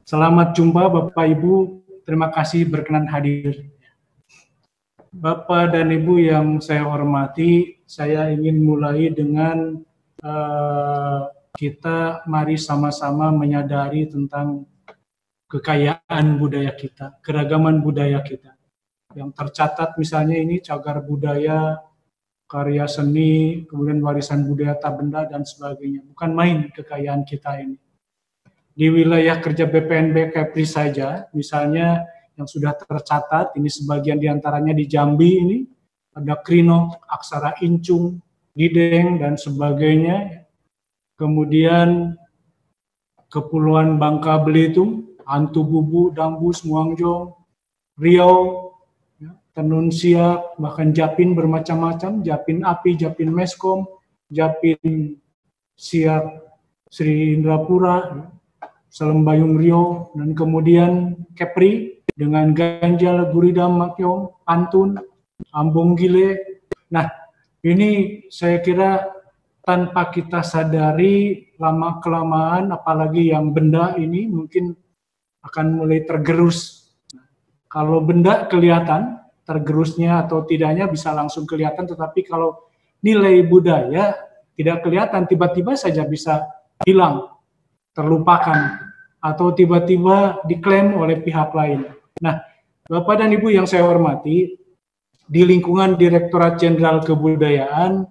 Selamat jumpa Bapak Ibu, terima kasih berkenan hadir. Bapak dan Ibu yang saya hormati, saya ingin mulai dengan kita mari sama-sama menyadari tentang kekayaan budaya kita, keragaman budaya kita. Yang tercatat misalnya ini cagar budaya, karya seni, kemudian warisan budaya tak benda dan sebagainya. Bukan main kekayaan kita ini. Di wilayah kerja BPNB Kepri saja, misalnya yang sudah tercatat, ini sebagian diantaranya di Jambi ini, ada Krino, Aksara Incung, Gideng, dan sebagainya. Kemudian Kepulauan Bangka Belitung, Hantu Bubu, Dambus, Muangjong, Riau, Tenun Siak, bahkan Japin bermacam-macam, Japin Api, Japin Meskom, Japin Siak Sri Indrapura, Salembayung Rio, dan kemudian Kepri dengan Ganjal, Gurida, Makyong, Pantun, Ambong Gile. Nah, ini saya kira tanpa kita sadari lama-kelamaan, apalagi yang benda ini mungkin akan mulai tergerus. Kalau benda kelihatan, tergerusnya atau tidaknya bisa langsung kelihatan, tetapi kalau nilai budaya tidak kelihatan, tiba-tiba saja bisa hilang, terlupakan, atau tiba-tiba diklaim oleh pihak lain. Nah, Bapak dan Ibu yang saya hormati, di lingkungan Direktorat Jenderal Kebudayaan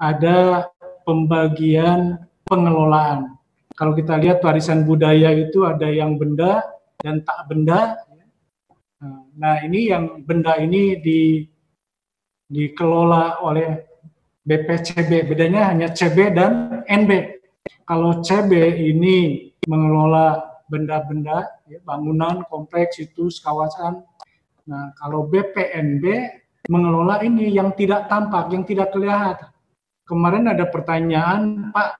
ada pembagian pengelolaan. Kalau kita lihat warisan budaya itu ada yang benda dan tak benda. Nah, ini yang benda ini dikelola oleh BPCB, bedanya hanya CB dan NB. Kalau CB ini mengelola benda-benda, ya, bangunan, kompleks, situs, kawasan. Nah, kalau BPNB mengelola ini yang tidak tampak, yang tidak kelihatan. Kemarin ada pertanyaan, Pak,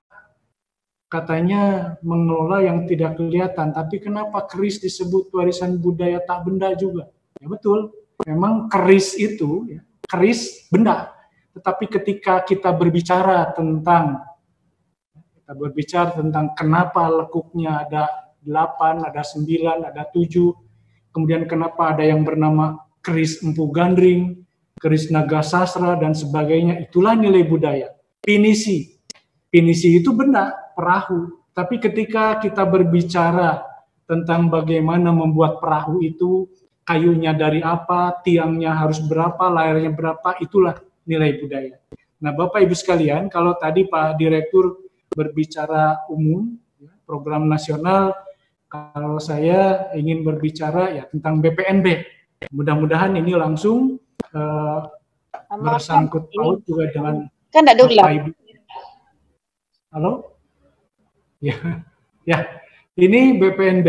katanya mengelola yang tidak kelihatan, tapi kenapa keris disebut warisan budaya tak benda juga? Ya betul, memang keris itu, ya, keris benda. Tetapi ketika kita berbicara tentang kenapa lekuknya ada 8, ada 9, ada 7, kemudian kenapa ada yang bernama keris Empu Gandring, keris Naga Sastra, dan sebagainya, itulah nilai budaya. Pinisi itu benda, perahu. Tapi ketika kita berbicara tentang bagaimana membuat perahu itu, kayunya dari apa, tiangnya harus berapa, layarnya berapa, itulah nilai budaya. Nah, Bapak Ibu sekalian, kalau tadi Pak Direktur berbicara umum, program nasional, kalau saya ingin berbicara ya tentang BPNB. Mudah-mudahan ini langsung bersangkut paut juga dengan kan ada Bapak Ibu. Halo? Ya, ya. Ini BPNB.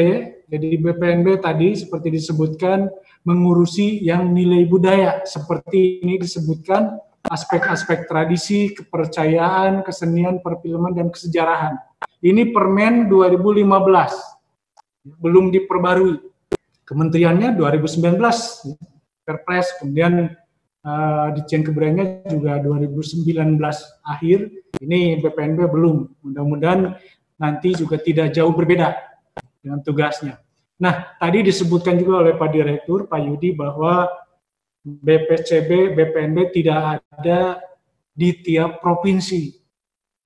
Jadi BPNB tadi seperti disebutkan mengurusi yang nilai budaya. Seperti ini disebutkan aspek-aspek tradisi, kepercayaan, kesenian, perfilman, dan kesejarahan. Ini Permen 2015, belum diperbarui. Kementeriannya 2019, Perpres, kemudian Ditjen Kebudayaannya juga 2019 akhir. Ini BPNB belum. Mudah-mudahan nanti juga tidak jauh berbeda dengan tugasnya. Nah, tadi disebutkan juga oleh Pak Direktur, Pak Yudi, bahwa BPCB, BPNB tidak ada di tiap provinsi.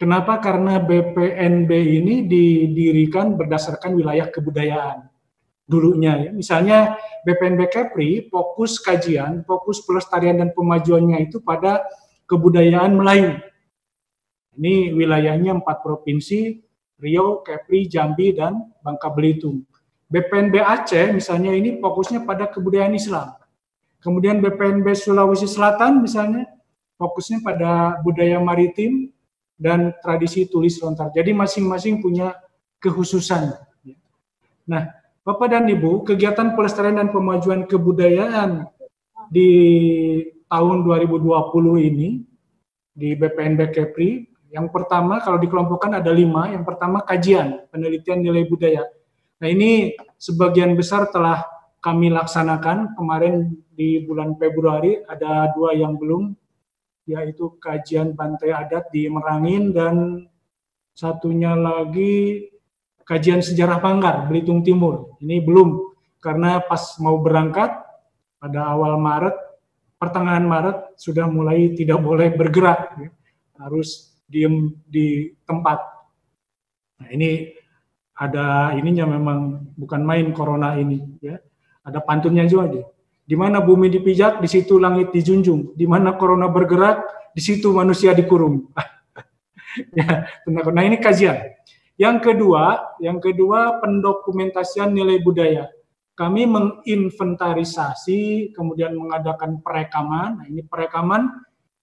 Kenapa? Karena BPNB ini didirikan berdasarkan wilayah kebudayaan dulunya. Ya. Misalnya BPNB Kepri fokus kajian, fokus pelestarian dan pemajuannya itu pada kebudayaan Melayu. Ini wilayahnya 4 provinsi, Riau, Kepri, Jambi, dan Bangka Belitung. BPNB Aceh misalnya ini fokusnya pada kebudayaan Islam. Kemudian BPNB Sulawesi Selatan misalnya fokusnya pada budaya maritim dan tradisi tulis lontar. Jadi masing-masing punya kekhususan. Nah, Bapak dan Ibu, kegiatan pelestarian dan pemajuan kebudayaan di tahun 2020 ini di BPNB Kepri, yang pertama kalau dikelompokkan ada 5. Yang pertama kajian, penelitian nilai budaya. Nah, ini sebagian besar telah kami laksanakan kemarin di bulan Februari, ada 2 yang belum, yaitu kajian Bantai Adat di Merangin dan satunya lagi kajian sejarah Manggar, Belitung Timur. Ini belum, karena pas mau berangkat pada awal Maret, pertengahan Maret sudah mulai tidak boleh bergerak, ya. Harus diem di tempat. Nah, ini ada ininya, memang bukan main corona ini, ya. Ada pantunnya juga. Di mana bumi dipijak, di situ langit dijunjung. Di mana corona bergerak, di situ manusia dikurung. Ya, nah ini kajian. Yang kedua pendokumentasian nilai budaya. Kami menginventarisasi, kemudian mengadakan perekaman. Nah, ini perekaman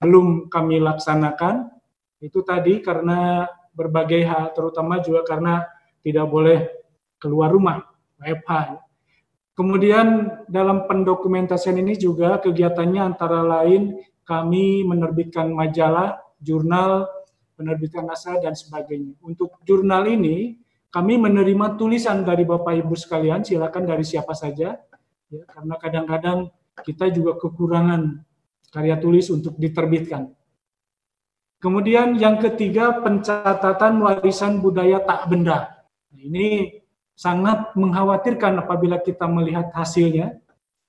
belum kami laksanakan. Itu tadi karena berbagai hal, terutama juga karena tidak boleh keluar rumah, WFH. Kemudian dalam pendokumentasian ini juga kegiatannya antara lain kami menerbitkan majalah, jurnal, penerbitan naskah dan sebagainya. Untuk jurnal ini kami menerima tulisan dari Bapak Ibu sekalian, silakan dari siapa saja, ya, karena kadang-kadang kita juga kekurangan karya tulis untuk diterbitkan. Kemudian yang ketiga, pencatatan warisan budaya tak benda. Ini sangat mengkhawatirkan apabila kita melihat hasilnya.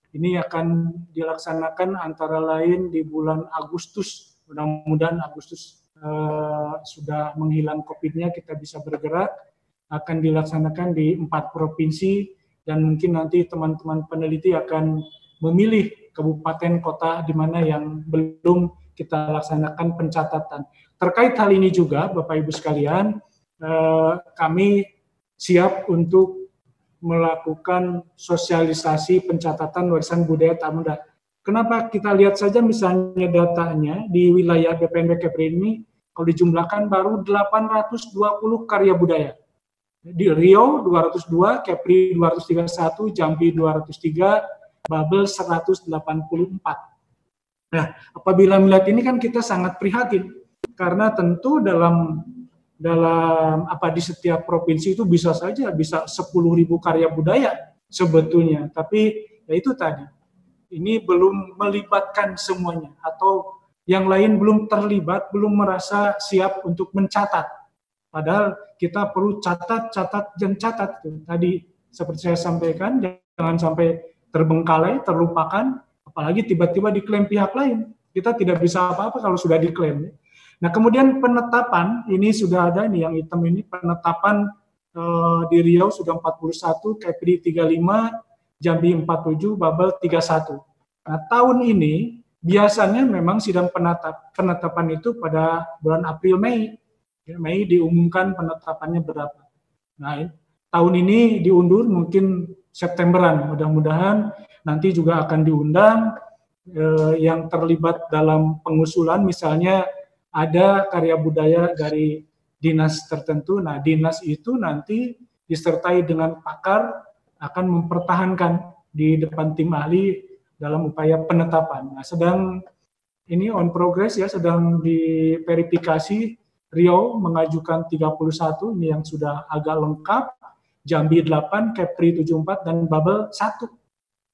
Ini akan dilaksanakan antara lain di bulan Agustus. Mudah-mudahan Agustus sudah menghilang COVID-nya, kita bisa bergerak. Akan dilaksanakan di 4 provinsi, dan mungkin nanti teman-teman peneliti akan memilih kabupaten kota di mana yang belum kita laksanakan pencatatan. Terkait hal ini juga, Bapak Ibu sekalian, kami siap untuk melakukan sosialisasi pencatatan warisan budaya tak benda. Kenapa? Kita lihat saja misalnya datanya di wilayah BPNB Kepri ini, kalau dijumlahkan baru 820 karya budaya. Di Riau 202, Kepri 231, Jambi 203, Babel 184. Nah, apabila melihat ini kan kita sangat prihatin, karena tentu dalam di setiap provinsi itu bisa saja bisa 10.000 karya budaya sebetulnya, tapi ya itu tadi, ini belum melibatkan semuanya, atau yang lain belum terlibat, belum merasa siap untuk mencatat. Padahal kita perlu catat. Tadi seperti saya sampaikan, jangan sampai terbengkalai, terlupakan, apalagi tiba-tiba diklaim pihak lain. Kita tidak bisa apa-apa kalau sudah diklaim. Nah, kemudian penetapan, ini sudah ada nih yang hitam ini, penetapan di Riau sudah 41, Kepri 35, Jambi 47, Babel 31. Nah, tahun ini biasanya memang sidang penetapan itu pada bulan April Mei. Ya, Mei diumumkan penetapannya berapa. Nah, tahun ini diundur mungkin Septemberan. Mudah-mudahan nanti juga akan diundang yang terlibat dalam pengusulan, misalnya ada karya budaya dari dinas tertentu. Nah, dinas itu nanti disertai dengan pakar akan mempertahankan di depan tim ahli dalam upaya penetapan. Nah, sedang ini on progress ya, sedang diverifikasi. Riau mengajukan 31, ini yang sudah agak lengkap, Jambi 8, Kepri 74, dan Babel 1.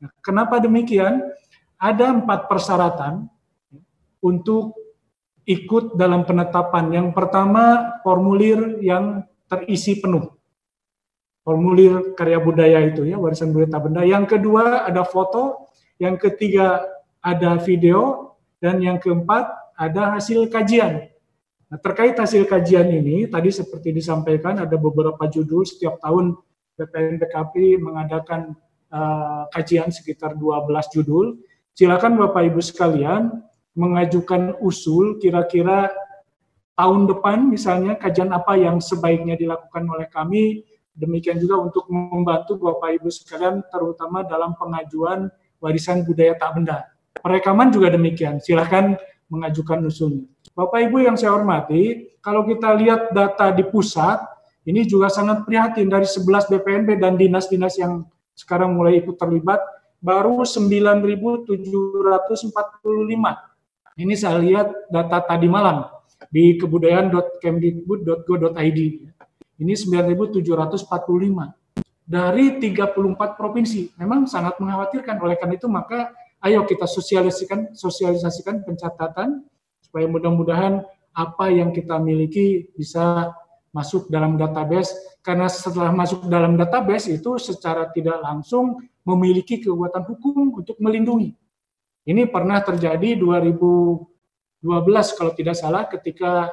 Nah, kenapa demikian? Ada 4 persyaratan untuk ikut dalam penetapan. Yang pertama, formulir yang terisi penuh. Formulir karya budaya itu ya, warisan budaya tak benda. Yang kedua ada foto, yang ketiga ada video, dan yang keempat ada hasil kajian. Nah, terkait hasil kajian ini, tadi seperti disampaikan ada beberapa judul, setiap tahun BPNBKP mengadakan kajian sekitar 12 judul. Silakan Bapak Ibu sekalian mengajukan usul kira-kira tahun depan misalnya kajian apa yang sebaiknya dilakukan oleh kami. Demikian juga untuk membantu Bapak Ibu sekalian terutama dalam pengajuan warisan budaya tak benda. Perekaman juga demikian, silakan mengajukan usulnya. Bapak Ibu yang saya hormati, kalau kita lihat data di pusat, ini juga sangat prihatin. Dari 11 BPNB dan dinas-dinas yang sekarang mulai ikut terlibat, baru 9.745. Ini saya lihat data tadi malam di kebudayaan.kemdikbud.go.id. Ini 9.745 dari 34 provinsi. Memang sangat mengkhawatirkan. Oleh karena itu maka ayo kita sosialisasikan pencatatan supaya mudah-mudahan apa yang kita miliki bisa masuk dalam database, karena setelah masuk dalam database itu secara tidak langsung memiliki kekuatan hukum untuk melindungi. Ini pernah terjadi 2012 kalau tidak salah, ketika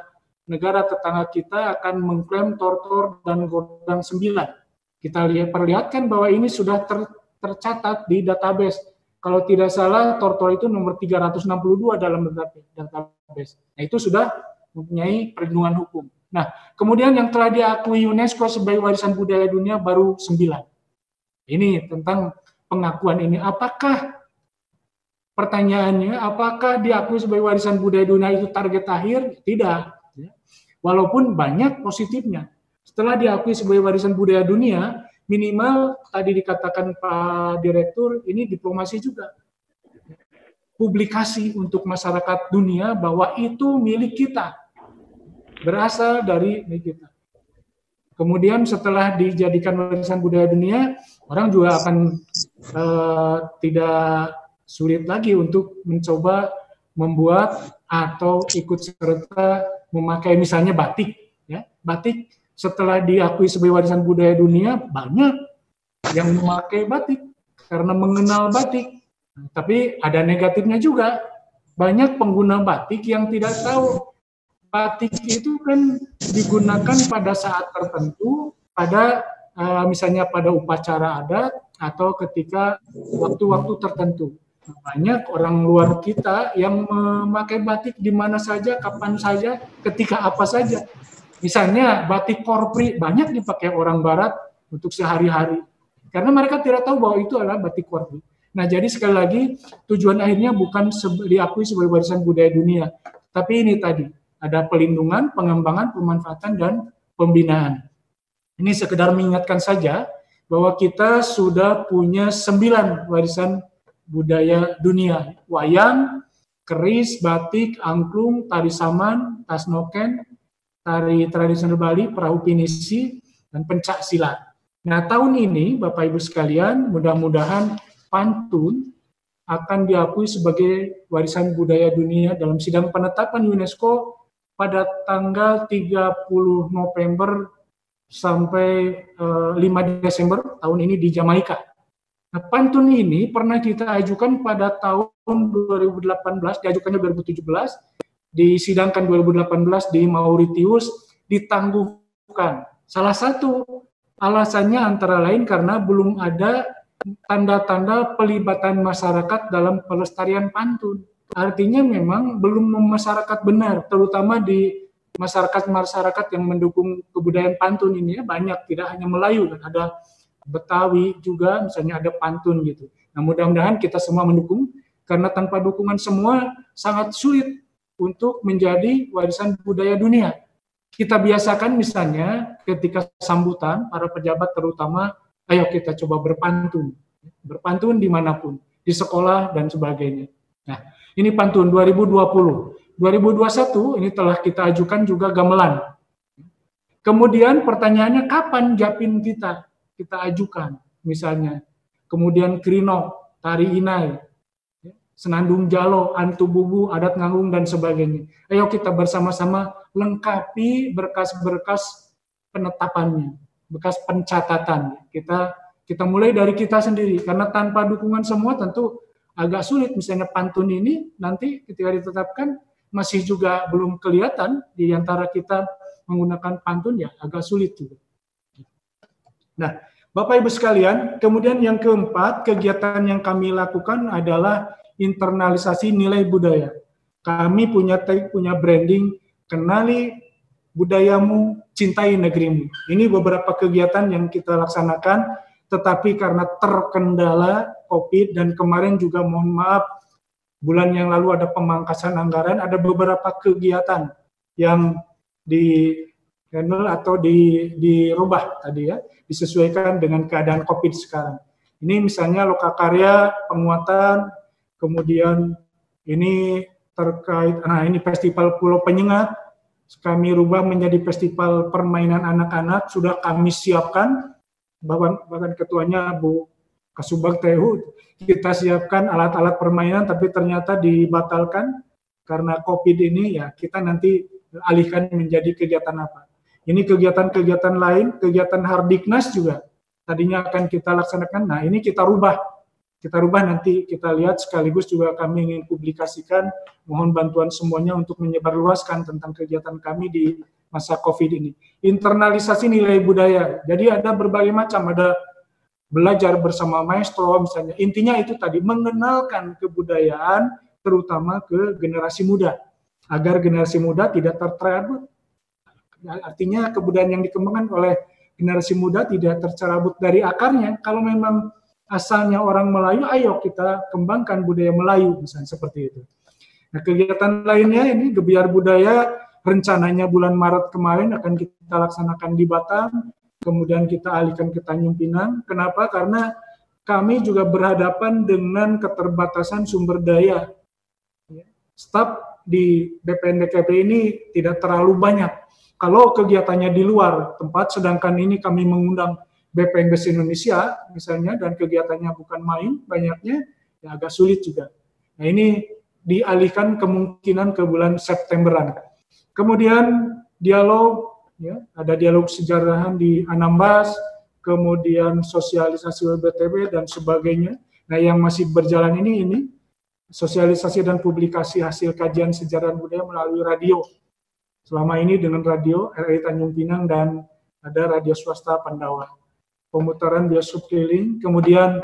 negara tetangga kita akan mengklaim Tortor dan Gondang 9. Kita perlihatkan bahwa ini sudah tercatat di database. Kalau tidak salah, Tortor itu nomor 362 dalam database. Nah, itu sudah mempunyai perlindungan hukum. Nah, kemudian yang telah diakui UNESCO sebagai warisan budaya dunia baru 9. Ini tentang pengakuan ini. Pertanyaannya, apakah diakui sebagai warisan budaya dunia itu target akhir? Tidak. Walaupun banyak positifnya. Setelah diakui sebagai warisan budaya dunia, minimal tadi dikatakan Pak Direktur, ini diplomasi juga. Publikasi untuk masyarakat dunia bahwa itu milik kita. Berasal dari milik kita. Kemudian setelah dijadikan warisan budaya dunia, orang juga akan tidak sulit lagi untuk mencoba membuat atau ikut serta memakai misalnya batik. Ya, batik setelah diakui sebagai warisan budaya dunia, banyak yang memakai batik karena mengenal batik. Tapi ada negatifnya juga. Banyak pengguna batik yang tidak tahu batik itu kan digunakan pada saat tertentu, pada misalnya pada upacara adat atau ketika waktu-waktu tertentu. Banyak orang luar kita yang memakai batik di mana saja, kapan saja, ketika apa saja. Misalnya batik korpri banyak dipakai orang barat untuk sehari-hari. Karena mereka tidak tahu bahwa itu adalah batik korpri. Nah, jadi sekali lagi tujuan akhirnya bukan diakui sebagai warisan budaya dunia, tapi ini tadi ada pelindungan, pengembangan, pemanfaatan, dan pembinaan. Ini sekedar mengingatkan saja bahwa kita sudah punya 9 warisan budaya dunia. Wayang, keris, batik, angklung, tari saman, tas noken, tari tradisional Bali, perahu pinisi, dan pencak silat. Nah, tahun ini Bapak Ibu sekalian, mudah-mudahan pantun akan diakui sebagai warisan budaya dunia dalam sidang penetapan UNESCO pada tanggal 30 November sampai 5 Desember tahun ini di Jamaika. Nah, pantun ini pernah kita ajukan pada tahun 2018, diajukannya 2017, disidangkan 2018 di Mauritius, ditangguhkan. Salah satu alasannya antara lain karena belum ada tanda-tanda pelibatan masyarakat dalam pelestarian pantun. Artinya memang belum masyarakat benar, terutama di masyarakat-masyarakat yang mendukung kebudayaan pantun ini ya, banyak, tidak hanya Melayu, kan ada Betawi juga, misalnya ada pantun gitu. Nah, mudah-mudahan kita semua mendukung, karena tanpa dukungan semua sangat sulit untuk menjadi warisan budaya dunia. Kita biasakan misalnya ketika sambutan para pejabat terutama, ayo kita coba berpantun dimanapun, di sekolah dan sebagainya. Nah, ini pantun 2020. 2021 ini telah kita ajukan juga gamelan. Kemudian pertanyaannya kapan japin kita ajukan misalnya. Kemudian krino, tari inai, senandung jalo, antu bubu, adat nganggung dan sebagainya. Ayo kita bersama-sama lengkapi berkas-berkas penetapannya, bekas pencatatan. Kita mulai dari kita sendiri, karena tanpa dukungan semua tentu agak sulit. Misalnya pantun ini nanti ketika ditetapkan masih juga belum kelihatan di antara kita menggunakan pantun, ya agak sulit juga. Nah, Bapak Ibu sekalian, kemudian yang keempat, kegiatan yang kami lakukan adalah internalisasi nilai budaya. Kami punya branding, kenali budayamu, cintai negerimu. Ini beberapa kegiatan yang kita laksanakan, tetapi karena terkendala COVID dan kemarin juga mohon maaf, bulan yang lalu ada pemangkasan anggaran, ada beberapa kegiatan yang dirubah tadi ya, disesuaikan dengan keadaan COVID sekarang. Ini misalnya Lokakarya penguatan, kemudian ini terkait, nah ini Festival Pulau Penyengat, kami rubah menjadi Festival Permainan Anak-anak, sudah kami siapkan, bahkan ketuanya Bu Kasubag Tehu, kita siapkan alat-alat permainan, tapi ternyata dibatalkan karena COVID ini, ya kita nanti alihkan menjadi kegiatan apa. Ini kegiatan-kegiatan lain, kegiatan Hardiknas juga tadinya akan kita laksanakan. Nah, ini kita rubah. Kita rubah nanti kita lihat, sekaligus juga kami ingin publikasikan, mohon bantuan semuanya untuk menyebarluaskan tentang kegiatan kami di masa COVID ini. Internalisasi nilai budaya. Jadi ada berbagai macam, ada belajar bersama maestro misalnya. Intinya itu tadi, mengenalkan kebudayaan terutama ke generasi muda, agar generasi muda tidak tercerabut. Artinya kebudayaan yang dikembangkan oleh generasi muda tidak tercerabut dari akarnya. Kalau memang asalnya orang Melayu, ayo kita kembangkan budaya Melayu, misalnya seperti itu. Nah, kegiatan lainnya ini Gebiar Budaya, rencananya bulan Maret kemarin akan kita laksanakan di Batam, kemudian kita alihkan ke Tanjung Pinang. Kenapa? Karena kami juga berhadapan dengan keterbatasan sumber daya. Staf di BPNDKP ini tidak terlalu banyak. Kalau kegiatannya di luar tempat, sedangkan ini kami mengundang BPNBes Indonesia misalnya, dan kegiatannya bukan main banyaknya, ya agak sulit juga. Nah, ini dialihkan kemungkinan ke bulan Septemberan. Kemudian dialog, ya, ada dialog sejarahan di Anambas, kemudian sosialisasi WBTB dan sebagainya. Nah, yang masih berjalan ini sosialisasi dan publikasi hasil kajian sejarah budaya melalui radio. Selama ini dengan radio RRI Tanjung Pinang dan ada radio swasta Pandawa. Pemutaran bioskop keliling, kemudian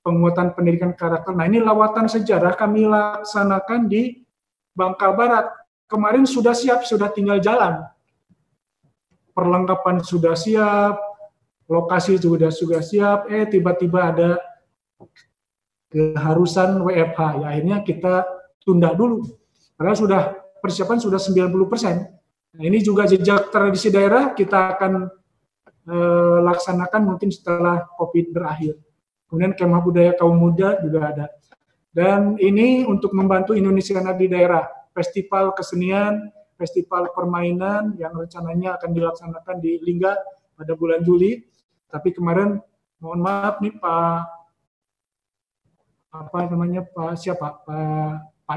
penguatan pendidikan karakter. Nah, ini lawatan sejarah kami laksanakan di Bangka Barat. Kemarin sudah siap, sudah tinggal jalan. Perlengkapan sudah siap, lokasi sudah siap, tiba-tiba ada keharusan WFH. Ya, akhirnya kita tunda dulu. Karena persiapan sudah 90%. Nah, ini juga jejak tradisi daerah kita akan laksanakan mungkin setelah COVID berakhir. Kemudian kemah budaya kaum muda juga ada. Dan ini untuk membantu Indonesia di daerah, festival kesenian, festival permainan yang rencananya akan dilaksanakan di Lingga pada bulan Juli. Tapi kemarin mohon maaf nih Pak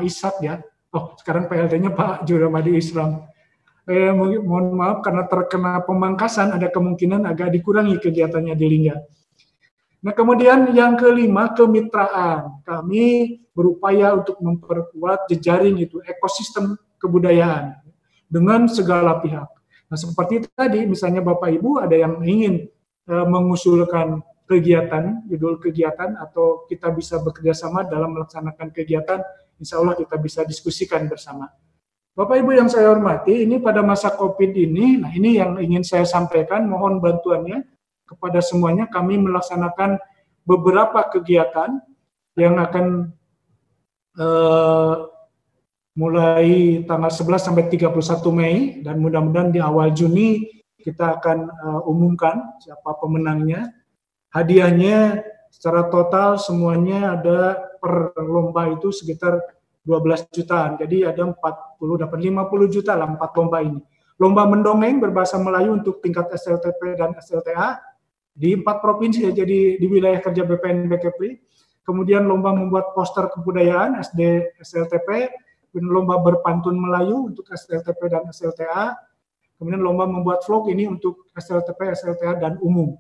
Ishak ya. Oh, sekarang PLT-nya Pak Juramadi Islam. Mohon maaf karena terkena pemangkasan, ada kemungkinan agak dikurangi kegiatannya di Lingga. Nah, kemudian yang kelima, kemitraan. Kami berupaya untuk memperkuat jejaring itu, ekosistem kebudayaan dengan segala pihak. Nah, seperti tadi, misalnya Bapak Ibu ada yang ingin mengusulkan kegiatan, judul kegiatan, atau kita bisa bekerja sama dalam melaksanakan kegiatan, insya Allah kita bisa diskusikan bersama. Bapak Ibu yang saya hormati, ini pada masa COVID ini, nah ini yang ingin saya sampaikan, mohon bantuannya kepada semuanya. Kami melaksanakan beberapa kegiatan yang akan mulai tanggal 11 sampai 31 Mei, dan mudah-mudahan di awal Juni kita akan umumkan siapa pemenangnya. Hadiahnya secara total semuanya ada per lomba itu sekitar 12 jutaan. Jadi ada 50 juta lah 4 lomba ini. Lomba mendongeng berbahasa Melayu untuk tingkat SLTP dan SLTA di 4 provinsi, jadi di wilayah kerja BPNBKP. Kemudian lomba membuat poster kebudayaan SD SLTP, kemudian lomba berpantun Melayu untuk SLTP dan SLTA. Kemudian lomba membuat vlog ini untuk SLTP, SLTA dan umum.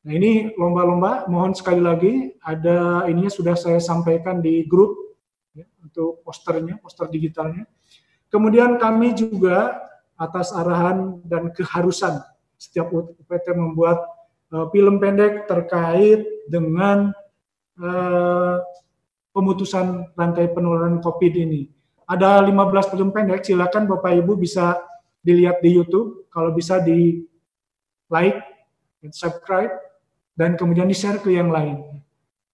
Nah, ini lomba-lomba, mohon sekali lagi ada ininya sudah saya sampaikan di grup untuk posternya, poster digitalnya. Kemudian kami juga atas arahan dan keharusan setiap UPT membuat film pendek terkait dengan pemutusan rantai penularan COVID ini. Ada 15 film pendek, silakan Bapak Ibu bisa dilihat di YouTube, kalau bisa di like, subscribe, dan kemudian di-share ke yang lain.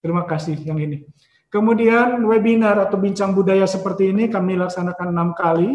Terima kasih yang ini. Kemudian webinar atau bincang budaya seperti ini kami laksanakan 6 kali.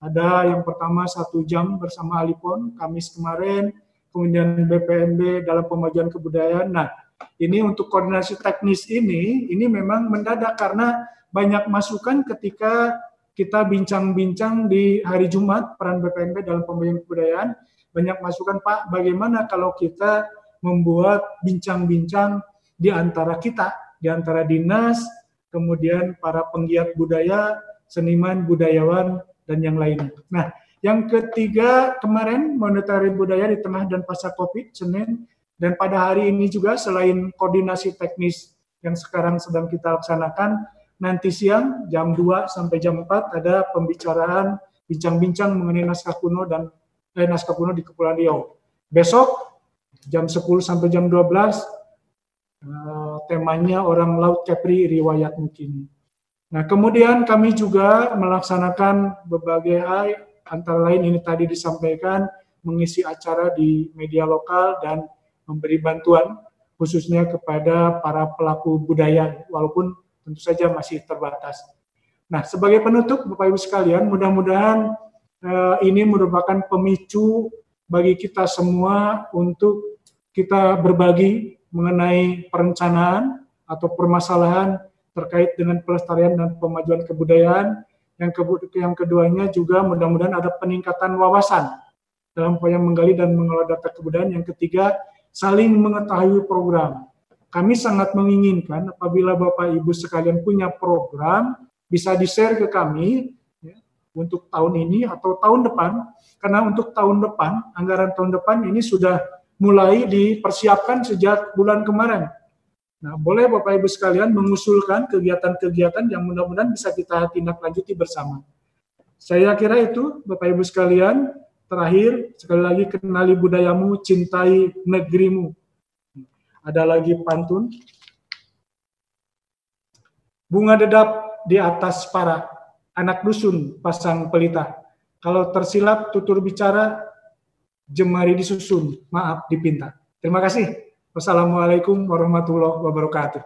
Ada yang pertama 1 jam bersama Alipon, Kamis kemarin, kemudian BPNB dalam pemajuan kebudayaan. Nah, ini untuk koordinasi teknis ini memang mendadak karena banyak masukan ketika kita bincang-bincang di hari Jumat, peran BPNB dalam pemajuan kebudayaan. Banyak masukan, Pak, bagaimana kalau kita membuat bincang-bincang di antara kita, di antara dinas, kemudian para penggiat budaya, seniman, budayawan, dan yang lainnya. Nah, Yang ketiga, kemarin monetari budaya di tengah dan pasca COVID, Senin, dan pada hari ini juga selain koordinasi teknis yang sekarang sedang kita laksanakan, nanti siang jam 2 sampai jam 4 ada pembicaraan, bincang-bincang mengenai naskah kuno dan naskah kuno di Kepulauan Riau. Besok jam 10 sampai jam 12 temanya orang laut Kepri riwayat mungkin. Nah, kemudian kami juga melaksanakan berbagai hal, antara lain ini tadi disampaikan, mengisi acara di media lokal dan memberi bantuan khususnya kepada para pelaku budaya, walaupun tentu saja masih terbatas. Nah, sebagai penutup, Bapak Ibu sekalian, mudah-mudahan ini merupakan pemicu bagi kita semua untuk kita berbagi mengenai perencanaan atau permasalahan terkait dengan pelestarian dan pemajuan kebudayaan. Yang keduanya juga mudah-mudahan ada peningkatan wawasan dalam upaya menggali dan mengelola data kebudayaan. Yang ketiga, saling mengetahui program. Kami sangat menginginkan apabila Bapak Ibu sekalian punya program, bisa di-share ke kami ya, untuk tahun ini atau tahun depan, karena untuk tahun depan, anggaran tahun depan ini sudah mulai dipersiapkan sejak bulan kemarin. Nah, boleh Bapak Ibu sekalian mengusulkan kegiatan-kegiatan yang mudah-mudahan bisa kita tindak lanjuti bersama. Saya kira itu, Bapak Ibu sekalian. Terakhir, sekali lagi kenali budayamu, cintai negerimu. Ada lagi pantun. Bunga dedap di atas para, anak dusun pasang pelita. Kalau tersilap tutur bicara, jemari disusun, maaf dipinta. Terima kasih. Wassalamualaikum warahmatullahi wabarakatuh.